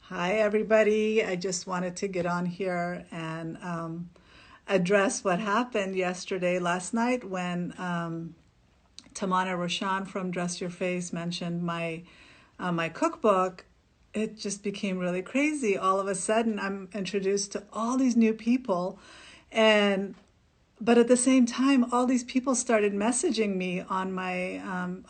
Hi, everybody. I just wanted to get on here and address what happened last night, when Tamana Roshan from Dress Your Face mentioned my cookbook. It just became really crazy. All of a sudden, I'm introduced to all these new people, and but at the same time, all these people started messaging me on my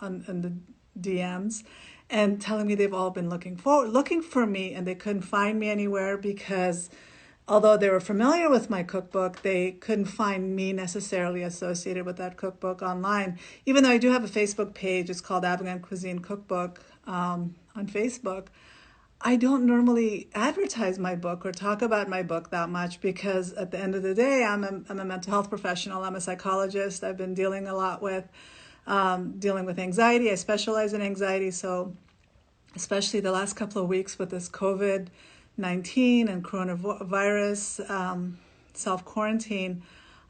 on the DMs and telling me they've all been looking for me, and they couldn't find me anywhere because although they were familiar with my cookbook, they couldn't find me necessarily associated with that cookbook online. Even though I do have a Facebook page, it's called Afghan Cuisine Cookbook on Facebook. I don't normally advertise my book or talk about my book that much because at the end of the day, I'm a mental health professional. I'm a psychologist. I've been dealing with anxiety. I specialize in anxiety. So especially the last couple of weeks with this COVID-19 and coronavirus self-quarantine,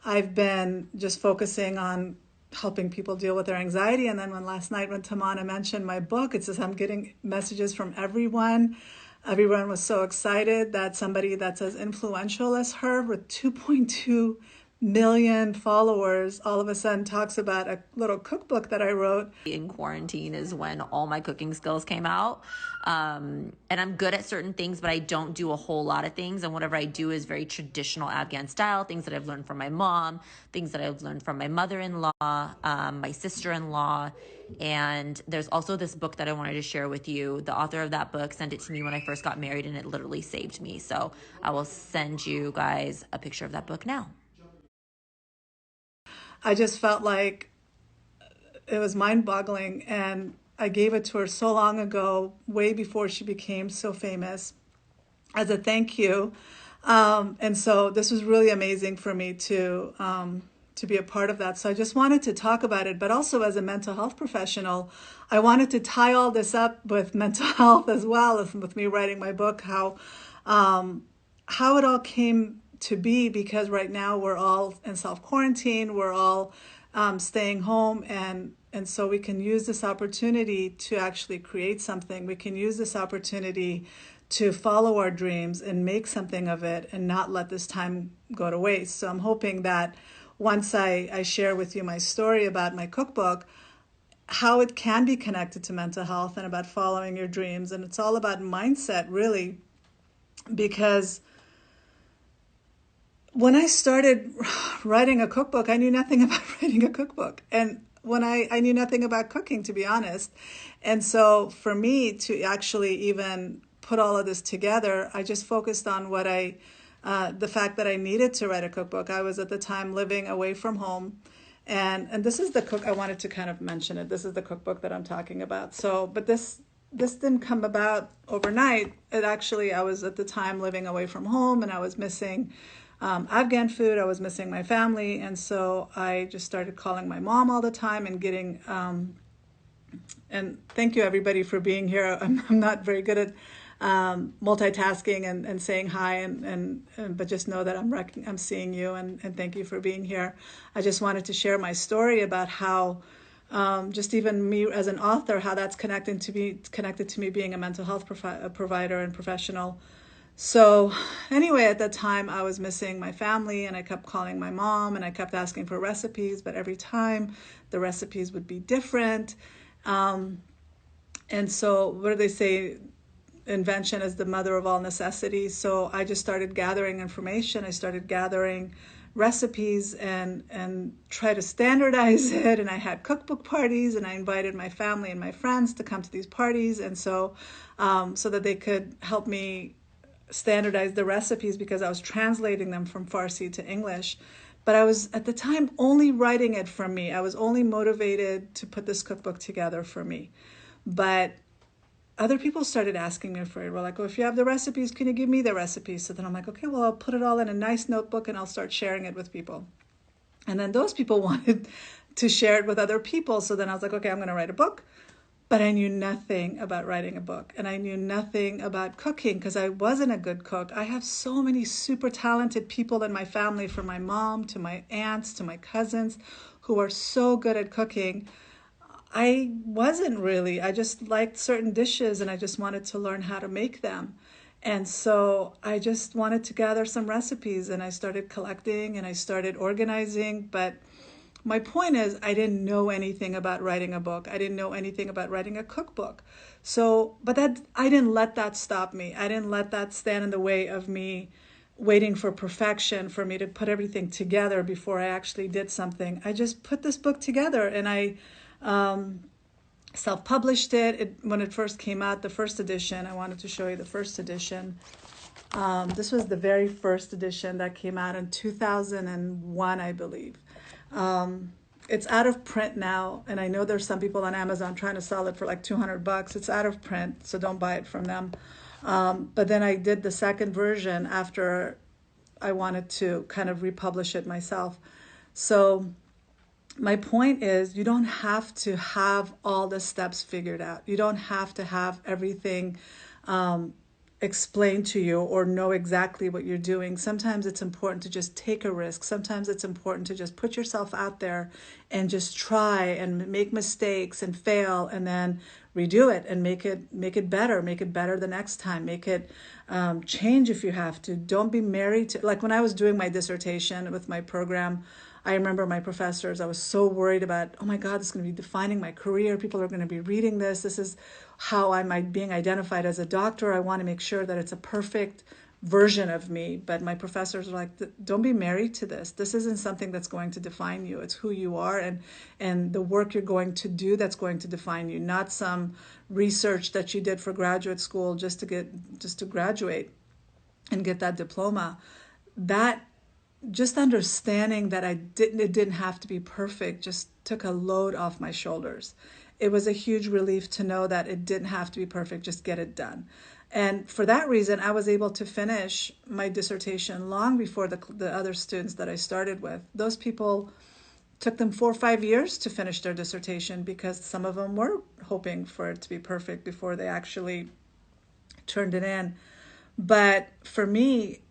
I've been just focusing on helping people deal with their anxiety. And then last night when Tamana mentioned my book, it's just I'm getting messages from everyone. Everyone was so excited that somebody that's as influential as her with 2.2 million followers all of a sudden talks about a little cookbook that I wrote. In quarantine is when all my cooking skills came out. And I'm good at certain things, but I don't do a whole lot of things. And whatever I do is very traditional Afghan style, things that I've learned from my mom, things that I've learned from my mother-in-law, my sister-in-law. And there's also this book that I wanted to share with you. The author of that book sent it to me when I first got married, and it literally saved me. So I will send you guys a picture of that book now. I just felt like it was mind-boggling, and I gave it to her so long ago, way before she became so famous, as a thank you. And so this was really amazing for me to be a part of that. So I just wanted to talk about it, but also as a mental health professional, I wanted to tie all this up with mental health as well as with me writing my book, how it all came to be, because right now we're all in self-quarantine, we're all staying home, and so we can use this opportunity to actually create something. We can use this opportunity to follow our dreams and make something of it and not let this time go to waste. So I'm hoping that once I share with you my story about my cookbook, how it can be connected to mental health and about following your dreams. And it's all about mindset, really, because when I started writing a cookbook, I knew nothing about writing a cookbook. And when I knew nothing about cooking, to be honest. And so for me to actually even put all of this together, I just focused on the fact that I needed to write a cookbook. I was at the time living away from home. And this is I wanted to kind of mention it. This is the cookbook that I'm talking about. So, but this didn't come about overnight. I was at the time living away from home, and I was missing Afghan food. I was missing my family. And so I just started calling my mom all the time and getting, and thank you everybody for being here. I'm not very good at multitasking and saying hi, but just know that I'm seeing you, and thank you for being here. I just wanted to share my story about how just even me as an author, how that's connected to me being a mental health provider and professional. So anyway, at that time I was missing my family, and I kept calling my mom, and I kept asking for recipes, but every time the recipes would be different. And so what do they say? Invention is the mother of all necessities. So I just started gathering information. I started gathering recipes and try to standardize it. And I had cookbook parties, and I invited my family and my friends to come to these parties. And so that they could help me standardize the recipes, because I was translating them from Farsi to English. But I was at the time only writing it for me. I was only motivated to put this cookbook together for me. But other people started asking me for it. We're like, oh, if you have the recipes, can you give me the recipes? So then I'm like, okay, well, I'll put it all in a nice notebook and I'll start sharing it with people. And then those people wanted to share it with other people. So then I was like, okay, I'm going to write a book. But I knew nothing about writing a book, and I knew nothing about cooking because I wasn't a good cook. I have so many super talented people in my family, from my mom to my aunts to my cousins, who are so good at cooking. I wasn't really. I just liked certain dishes, and I just wanted to learn how to make them. And so I just wanted to gather some recipes, and I started collecting and I started organizing. But my point is, I didn't know anything about writing a book. I didn't know anything about writing a cookbook. So, but that, I didn't let that stop me. I didn't let that stand in the way of me waiting for perfection, for me to put everything together before I actually did something. I just put this book together, and I self-published it. When it first came out, the first edition, I wanted to show you the first edition. This was the very first edition that came out in 2001, I believe. It's out of print now, and I know there's some people on Amazon trying to sell it for like $200. It's out of print, so don't buy it from them. But then I did the second version after I wanted to kind of republish it myself. So my point is, you don't have to have all the steps figured out. You don't have to have everything explained to you or know exactly what you're doing. Sometimes it's important to just take a risk. Sometimes it's important to just put yourself out there and just try and make mistakes and fail, and then redo it and make it better. Make it better the next time. Make it change if you have to. Don't be married to, like when I was doing my dissertation with my program, I remember my professors, I was so worried about, oh my God, this is going to be defining my career. People are going to be reading this. This is how I'm being identified as a doctor. I want to make sure that it's a perfect version of me. But my professors were like, don't be married to this. This isn't something that's going to define you. It's who you are and the work you're going to do that's going to define you, not some research that you did for graduate school just to graduate and get that diploma. That just understanding that it didn't have to be perfect just took a load off my shoulders. It was a huge relief to know that it didn't have to be perfect, just get it done. And for that reason, I was able to finish my dissertation long before the other students that I started with. Those people took them 4 or 5 years to finish their dissertation because some of them were hoping for it to be perfect before they actually turned it in. But for me,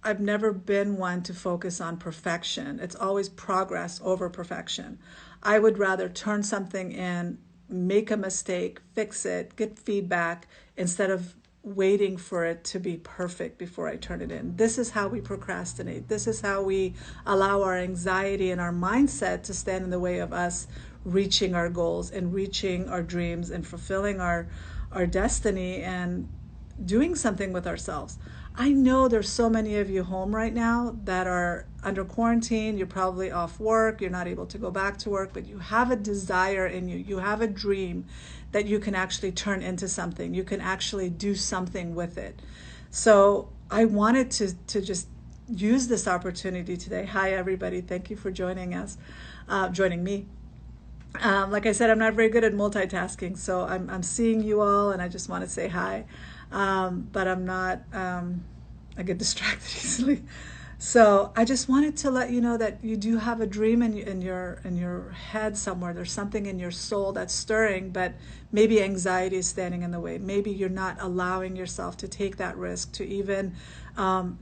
I've never been one to focus on perfection. It's always progress over perfection. I would rather turn something in, make a mistake, fix it, get feedback, instead of waiting for it to be perfect before I turn it in. This is how we procrastinate. This is how we allow our anxiety and our mindset to stand in the way of us reaching our goals and reaching our dreams and fulfilling our destiny and doing something with ourselves. I know there's so many of you home right now that are under quarantine. You're probably off work. You're not able to go back to work, but you have a desire in you. You have a dream that you can actually turn into something. You can actually do something with it. So I wanted to just use this opportunity today. Hi, everybody. Thank you for joining us, joining me. Like I said, I'm not very good at multitasking, so I'm seeing you all, and I just want to say hi. But I'm not, I get distracted easily. So I just wanted to let you know that you do have a dream in your head somewhere. There's something in your soul that's stirring, but maybe anxiety is standing in the way. Maybe you're not allowing yourself to take that risk, to even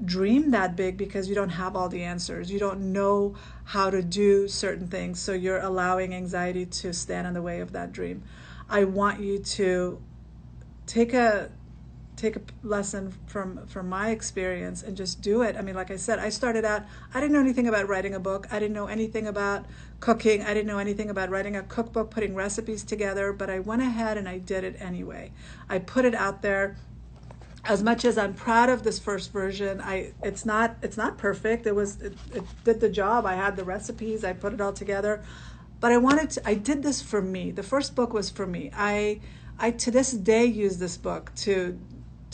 dream that big, because you don't have all the answers. You don't know how to do certain things, so you're allowing anxiety to stand in the way of that dream. I want you to take a lesson from my experience and just do it. I mean, like I said, I started out, I didn't know anything about writing a book. I didn't know anything about cooking. I didn't know anything about writing a cookbook, putting recipes together, but I went ahead and I did it anyway. I put it out there. As much as I'm proud of this first version, it's not perfect. It did the job. I had the recipes, I put it all together, but I did this for me. The first book was for me. I to this day use this book to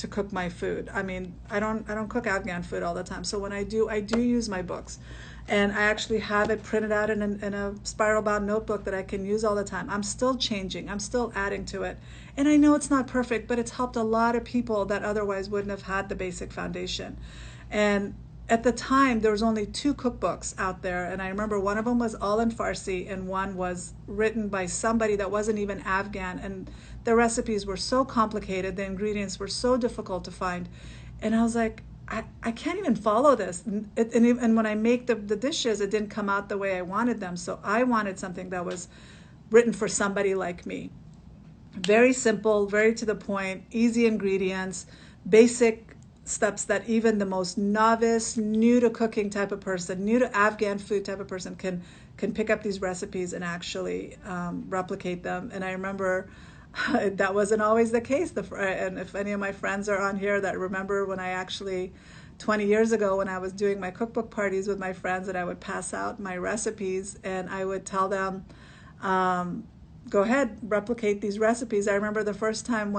cook my food. I mean, I don't cook Afghan food all the time. So when I do use my books, and I actually have it printed out in a spiral bound notebook that I can use all the time. I'm still changing. I'm still adding to it. And I know it's not perfect, but it's helped a lot of people that otherwise wouldn't have had the basic foundation. And at the time, there was only 2 cookbooks out there. And I remember one of them was all in Farsi and one was written by somebody that wasn't even Afghan. And the recipes were so complicated. The ingredients were so difficult to find. And I was like, I can't even follow this. And when I make the dishes, it didn't come out the way I wanted them. So I wanted something that was written for somebody like me. Very simple, very to the point, easy ingredients, basic steps that even the most novice, new to cooking type of person, new to Afghan food type of person can pick up these recipes and actually replicate them. And I remember that wasn't always the case. And if any of my friends are on here that remember when I actually 20 years ago when I was doing my cookbook parties with my friends, and I would pass out my recipes and I would tell them, go ahead, replicate these recipes. I remember the first time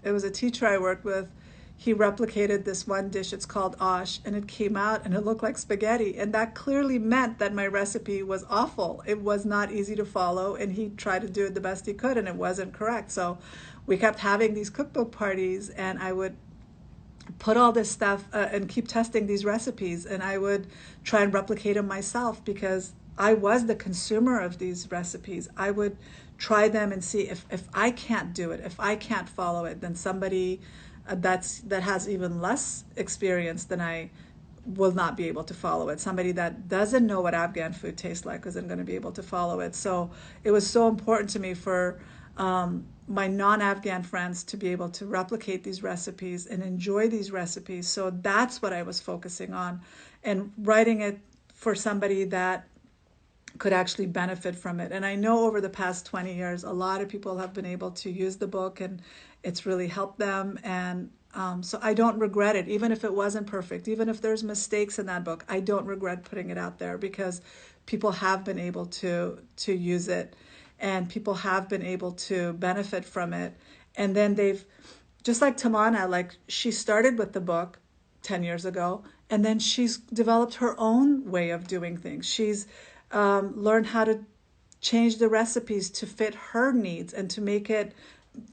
it was a teacher I worked with, he replicated this one dish. It's called osh, and it came out and it looked like spaghetti. And that clearly meant that my recipe was awful. It was not easy to follow, and he tried to do it the best he could, and it wasn't correct. So we kept having these cookbook parties, and I would put all this stuff and keep testing these recipes, and I would try and replicate them myself because I was the consumer of these recipes. I would try them and see if I can't do it, if I can't follow it, then somebody that has even less experience than I will not be able to follow it. Somebody that doesn't know what Afghan food tastes like isn't going to be able to follow it. So it was so important to me for my non-Afghan friends to be able to replicate these recipes and enjoy these recipes. So that's what I was focusing on, and writing it for somebody that could actually benefit from it. And I know over the past 20 years, a lot of people have been able to use the book, and it's really helped them. And so I don't regret it, even if it wasn't perfect, even if there's mistakes in that book, I don't regret putting it out there because people have been able to use it, and people have been able to benefit from it. And then they've, just like Tamana, like she started with the book 10 years ago, and then she's developed her own way of doing things. She's learned how to change the recipes to fit her needs and to make it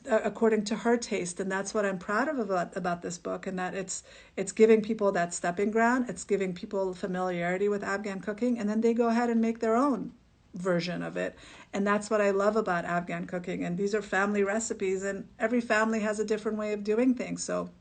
according to her taste. And that's what I'm proud of about this book, and that it's giving people that stepping ground. It's giving people familiarity with Afghan cooking, and then they go ahead and make their own version of it. And that's what I love about Afghan cooking. And these are family recipes, and every family has a different way of doing things. So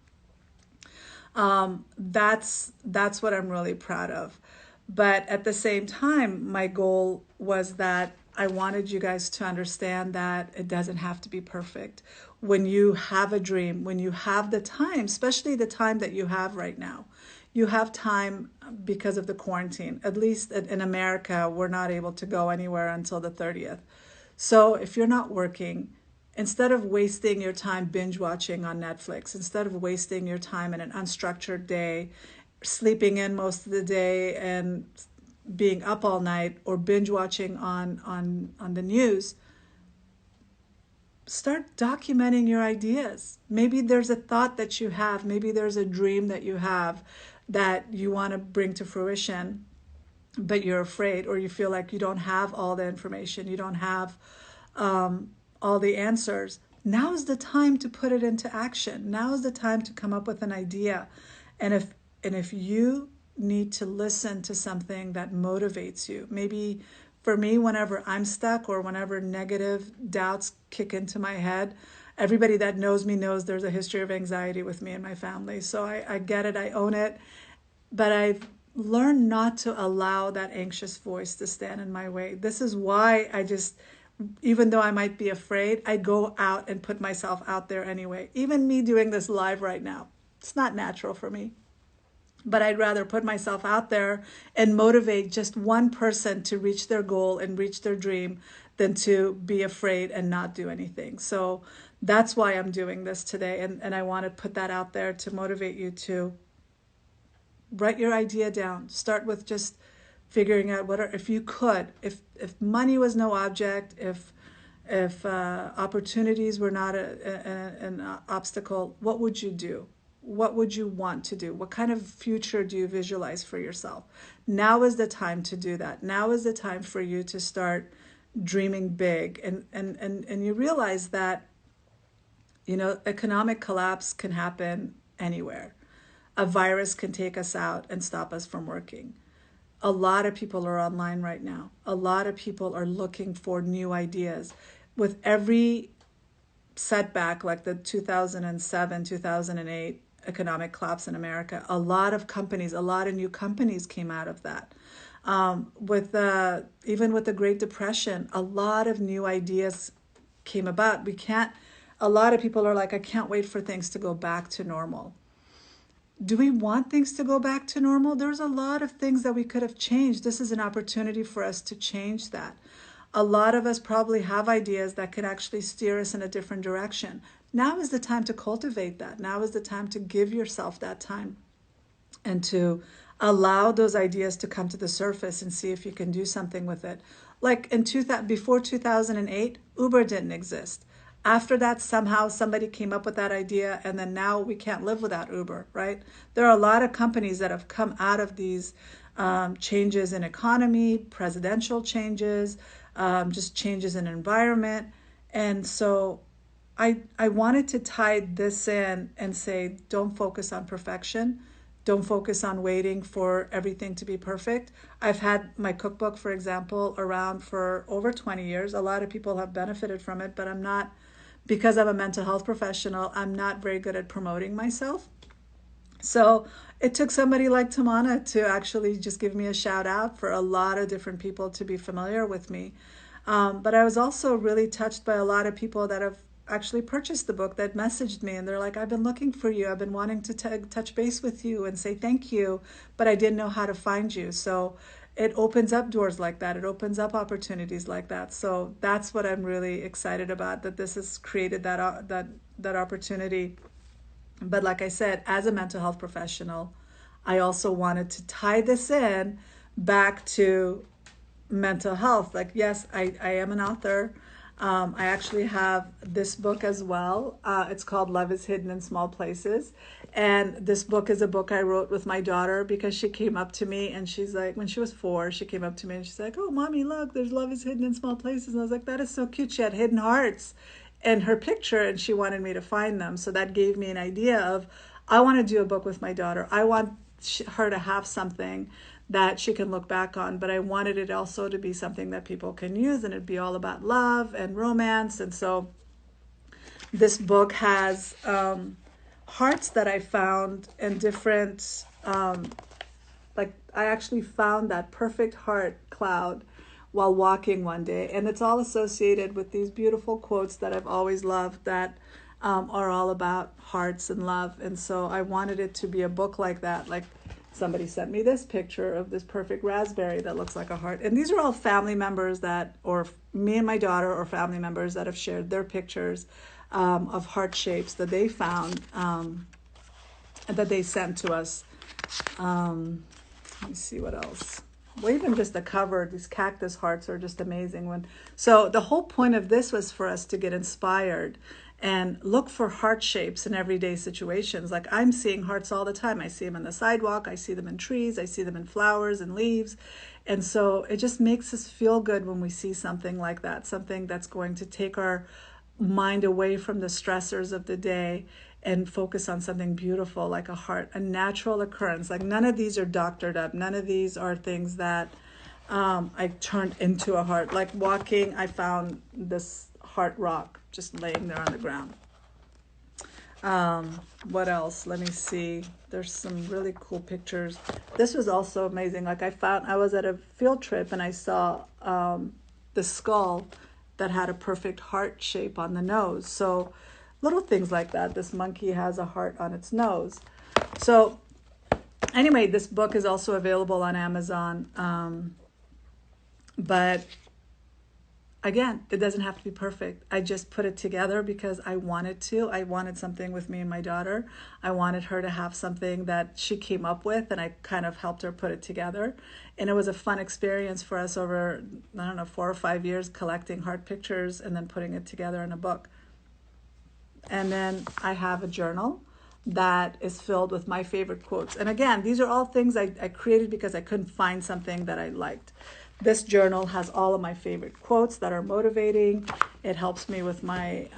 that's what I'm really proud of. But at the same time, my goal was that I wanted you guys to understand that it doesn't have to be perfect. When you have a dream, when you have the time, especially the time that you have right now, you have time because of the quarantine. At least in America, we're not able to go anywhere until the 30th. So if you're not working, instead of wasting your time binge watching on Netflix, instead of wasting your time in an unstructured day, sleeping in most of the day and being up all night, or binge watching on the news, start documenting your ideas. Maybe there's a thought that you have, maybe there's a dream that you have that you want to bring to fruition, but you're afraid, or you feel like you don't have all the information, you don't have all the answers. Now is the time to put it into action. Now is the time to come up with an idea. And if you need to listen to something that motivates you, maybe for me, whenever I'm stuck or whenever negative doubts kick into my head, everybody that knows me knows there's a history of anxiety with me and my family. So I get it, I own it, but I've learned not to allow that anxious voice to stand in my way. This is why even though I might be afraid, I go out and put myself out there anyway. Even me doing this live right now, it's not natural for me. But I'd rather put myself out there and motivate just one person to reach their goal and reach their dream than to be afraid and not do anything. So that's why I'm doing this today. And I want to put that out there to motivate you to write your idea down. Start with just figuring out if money was no object, if opportunities were not an obstacle, what would you do? What would you want to do? What kind of future do you visualize for yourself? Now is the time to do that. Now is the time for you to start dreaming big. And you realize that, economic collapse can happen anywhere. A virus can take us out and stop us from working. A lot of people are online right now. A lot of people are looking for new ideas. With every setback, like the 2007, 2008 economic collapse in America, a lot of new companies came out of that. Even with the Great Depression, a lot of new ideas came about. We can't a lot of people are like, I can't wait for things to go back to normal. Do we want things to go back to normal? There's a lot of things that we could have changed. This is an opportunity for us to change that. A lot of us probably have ideas that could actually steer us in a different direction. Now is the time to cultivate that. Now is the time to give yourself that time and to allow those ideas to come to the surface and see if you can do something with it. Like before 2008, Uber didn't exist. After that, somehow somebody came up with that idea, and then now we can't live without Uber, right? There are a lot of companies that have come out of these changes in economy, presidential changes, just changes in environment. And so I wanted to tie this in and say, don't focus on perfection. Don't focus on waiting for everything to be perfect. I've had my cookbook, for example, around for over 20 years. A lot of people have benefited from it, but I'm not, because I'm a mental health professional, I'm not very good at promoting myself. So it took somebody like Tamana to actually just give me a shout out for a lot of different people to be familiar with me. But I was also really touched by a lot of people that have actually purchased the book, that messaged me, and they're like, I've been looking for you. I've been wanting to touch base with you and say thank you, but I didn't know how to find you. So it opens up doors like that. It opens up opportunities like that. So that's what I'm really excited about, that this has created that opportunity. But like I said, as a mental health professional, I also wanted to tie this in back to mental health. Like, yes, I am an author. I actually have this book as well. It's called Love is Hidden in Small Places. And this book is a book I wrote with my daughter because she came up to me and she's like, when she was 4, she came up to me and she's like, oh, mommy, look, there's love is hidden in small places. And I was like, that is so cute. She had hidden hearts in her picture and she wanted me to find them. So that gave me an idea of, I want to do a book with my daughter. I want her to have something that she can look back on, but I wanted it also to be something that people can use, and it'd be all about love and romance. And so this book has hearts that I found in different, like I actually found that perfect heart cloud while walking one day, and it's all associated with these beautiful quotes that I've always loved that are all about hearts and love. And so I wanted it to be a book like that. Like, somebody sent me this picture of this perfect raspberry that looks like a heart. And these are all family members that, or me and my daughter, or family members that have shared their pictures of heart shapes that they found and that they sent to us. Let me see what else. Well, even just the cover, these cactus hearts are just amazing. So the whole point of this was for us to get inspired and look for heart shapes in everyday situations. Like, I'm seeing hearts all the time. I see them on the sidewalk. I see them in trees. I see them in flowers and leaves. And so it just makes us feel good when we see something like that, something that's going to take our mind away from the stressors of the day and focus on something beautiful like a heart, a natural occurrence. Like, none of these are doctored up. None of these are things that I turned into a heart. Like walking, I found this heart rock just laying there on the ground. What else? Let me see. There's some really cool pictures. This was also amazing. Like, I was at a field trip and I saw the skull that had a perfect heart shape on the nose. So little things like that. This monkey has a heart on its nose. So anyway, this book is also available on Amazon. But again, it doesn't have to be perfect. I just put it together because I wanted to. I wanted something with me and my daughter. I wanted her to have something that she came up with, and I kind of helped her put it together. And it was a fun experience for us over, 4 or 5 years, collecting heart pictures and then putting it together in a book. And then I have a journal that is filled with my favorite quotes. And again, these are all things I created because I couldn't find something that I liked. This journal has all of my favorite quotes that are motivating. It helps me with my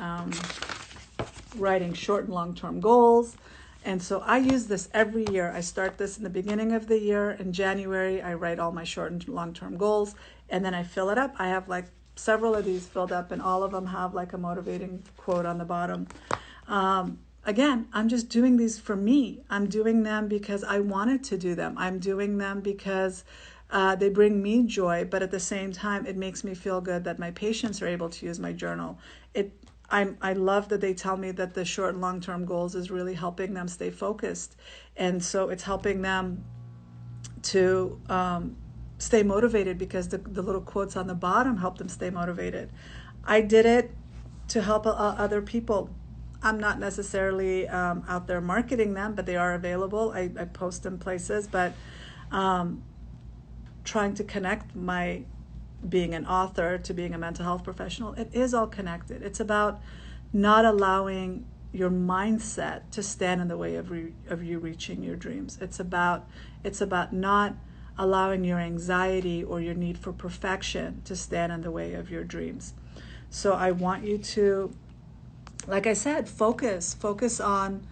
writing short and long-term goals. And so I use this every year. I start this in the beginning of the year. In January, I write all my short and long-term goals, and then I fill it up. I have like several of these filled up, and all of them have like a motivating quote on the bottom. Again, I'm just doing these for me. I'm doing them because I wanted to do them. I'm doing them because they bring me joy, but at the same time, it makes me feel good that my patients are able to use my journal. I love that they tell me that the short and long-term goals is really helping them stay focused. And so it's helping them to stay motivated, because the little quotes on the bottom help them stay motivated. I did it to help other people. I'm not necessarily out there marketing them, but they are available. I post them places, but trying to connect my being an author to being a mental health professional, it is all connected. It's about not allowing your mindset to stand in the way of you reaching your dreams. It's about not allowing your anxiety or your need for perfection to stand in the way of your dreams. So I want you to, like I said, focus on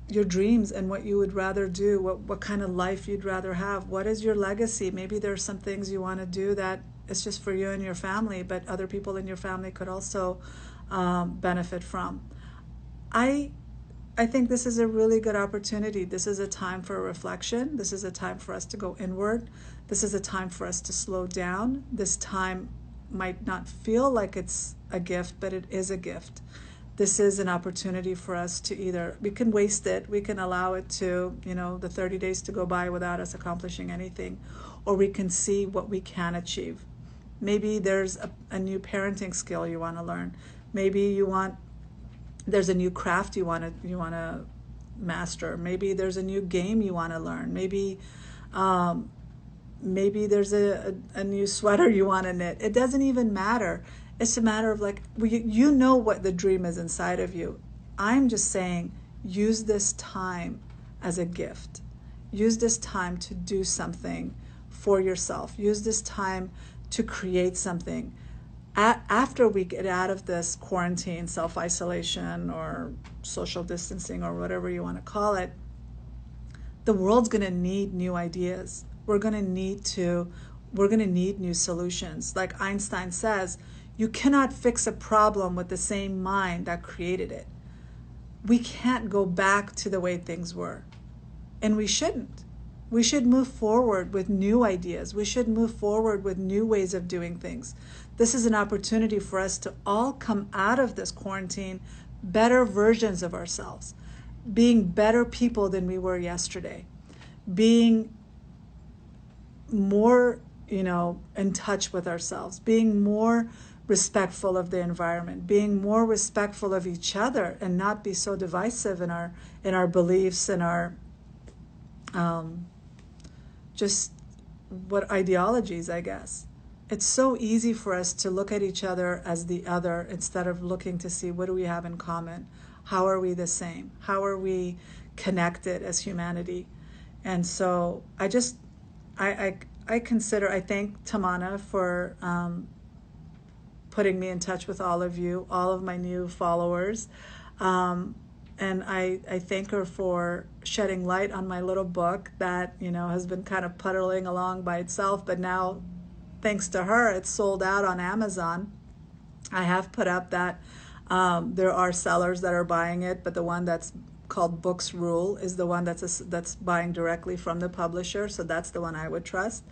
your dreams and what you would rather do, what kind of life you'd rather have. What is your legacy? Maybe there's some things you want to do that it's just for you and your family, but other people in your family could also benefit from. I think this is a really good opportunity. This is a time for reflection. This is a time for us to go inward. This is a time for us to slow down. This time might not feel like it's a gift, but it is a gift. This is an opportunity for us to either, we can waste it, we can allow it to, the 30 days to go by without us accomplishing anything, or we can see what we can achieve. Maybe there's a new parenting skill you want to learn. Maybe there's a new craft you want to master. Maybe there's a new game you want to learn. Maybe there's a new sweater you want to knit. It doesn't even matter. It's a matter of you know what the dream is inside of you. I'm just saying, use this time as a gift. Use this time to do something for yourself. Use this time to create something. After we get out of this quarantine, self-isolation, or social distancing, or whatever you want to call it, the world's going to need new ideas. We're going to need new solutions. Like Einstein says, you cannot fix a problem with the same mind that created it. We can't go back to the way things were. And we shouldn't. We should move forward with new ideas. We should move forward with new ways of doing things. This is an opportunity for us to all come out of this quarantine better versions of ourselves, being better people than we were yesterday, being more, in touch with ourselves, being more respectful of the environment, being more respectful of each other, and not be so divisive in our beliefs and our just what ideologies, I guess. It's so easy for us to look at each other as the other instead of looking to see what do we have in common. How are we the same? How are we connected as humanity? And so I thank Tamana for putting me in touch with all of you, all of my new followers. And I thank her for shedding light on my little book that, has been kind of puddling along by itself. But now, thanks to her, it's sold out on Amazon. I have put up that there are sellers that are buying it, but the one that's called Books Rule is the one that's buying directly from the publisher. So that's the one I would trust.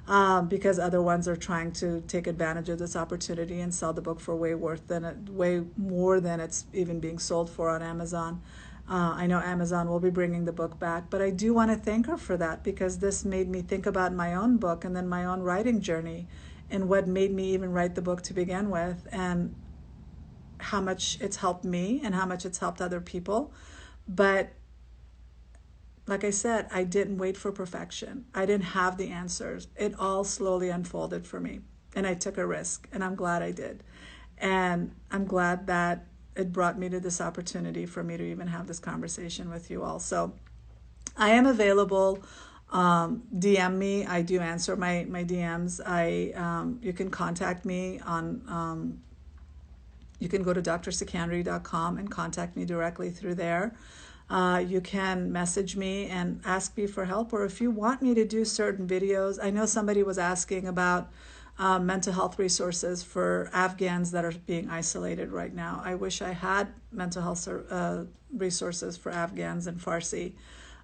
Because other ones are trying to take advantage of this opportunity and sell the book for way more than it's even being sold for on Amazon. I know Amazon will be bringing the book back, but I do want to thank her for that, because this made me think about my own book and then my own writing journey and what made me even write the book to begin with, and how much it's helped me and how much it's helped other people. But like I said, I didn't wait for perfection. I didn't have the answers. It all slowly unfolded for me. And I took a risk, and I'm glad I did. And I'm glad that it brought me to this opportunity for me to even have this conversation with you all. So I am available. DM me. I do answer my DMs. You can contact me on, you can go to drsekandari.com and contact me directly through there. You can message me and ask me for help, or if you want me to do certain videos. I know somebody was asking about mental health resources for Afghans that are being isolated right now. I wish I had mental health resources for Afghans in Farsi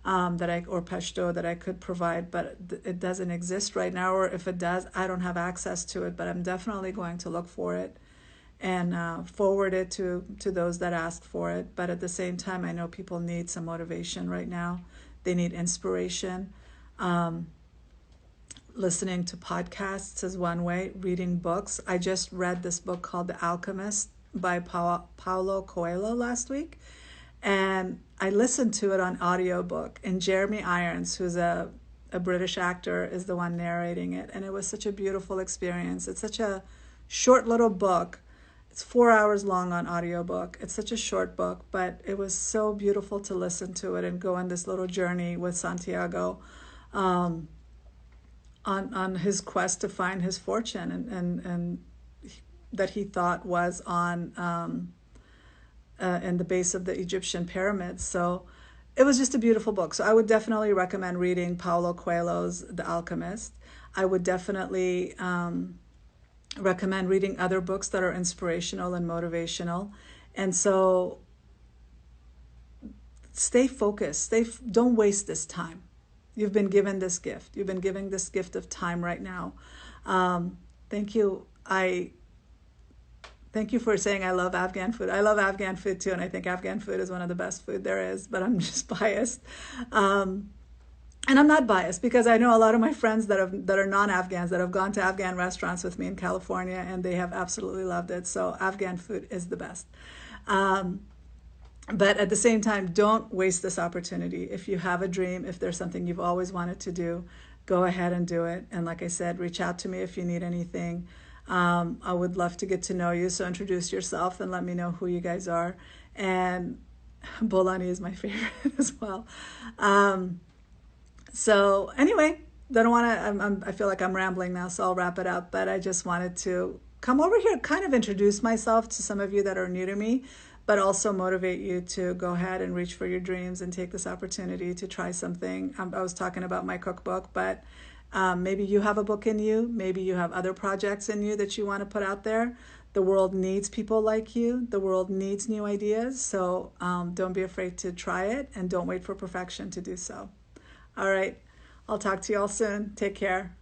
or Pashto that I could provide, but it doesn't exist right now, or if it does, I don't have access to it, but I'm definitely going to look for it and forward it to those that ask for it. But at the same time, I know people need some motivation right now. They need inspiration. Listening to podcasts is one way. Reading books. I just read this book called The Alchemist by Paulo Coelho last week, and I listened to it on audiobook. And Jeremy Irons, who's a British actor, is the one narrating it. And it was such a beautiful experience. It's such a short little book. It's 4 hours long on audiobook. It's such a short book, but it was so beautiful to listen to it and go on this little journey with Santiago on his quest to find his fortune and that he thought was on in the base of the Egyptian pyramids. So it was just a beautiful book. So I would definitely recommend reading Paulo Coelho's The Alchemist. I would definitely recommend reading other books that are inspirational and motivational. And so stay focused. Don't waste this time. You've been given this gift. You've been given this gift of time right now. Thank you. Thank you for saying I love Afghan food. I love Afghan food too, and I think Afghan food is one of the best food there is, but I'm just biased. And I'm not biased because I know a lot of my friends that are non-Afghans that have gone to Afghan restaurants with me in California, and they have absolutely loved it. So Afghan food is the best. But at the same time, don't waste this opportunity. If you have a dream, if there's something you've always wanted to do, go ahead and do it. And like I said, reach out to me if you need anything. I would love to get to know you. So introduce yourself and let me know who you guys are. And Bolani is my favorite as well. So anyway, I feel like I'm rambling now, so I'll wrap it up. But I just wanted to come over here, kind of introduce myself to some of you that are new to me, but also motivate you to go ahead and reach for your dreams and take this opportunity to try something. I was talking about my cookbook, but maybe you have a book in you. Maybe you have other projects in you that you want to put out there. The world needs people like you. The world needs new ideas. So don't be afraid to try it, and don't wait for perfection to do so. All right. I'll talk to you all soon. Take care.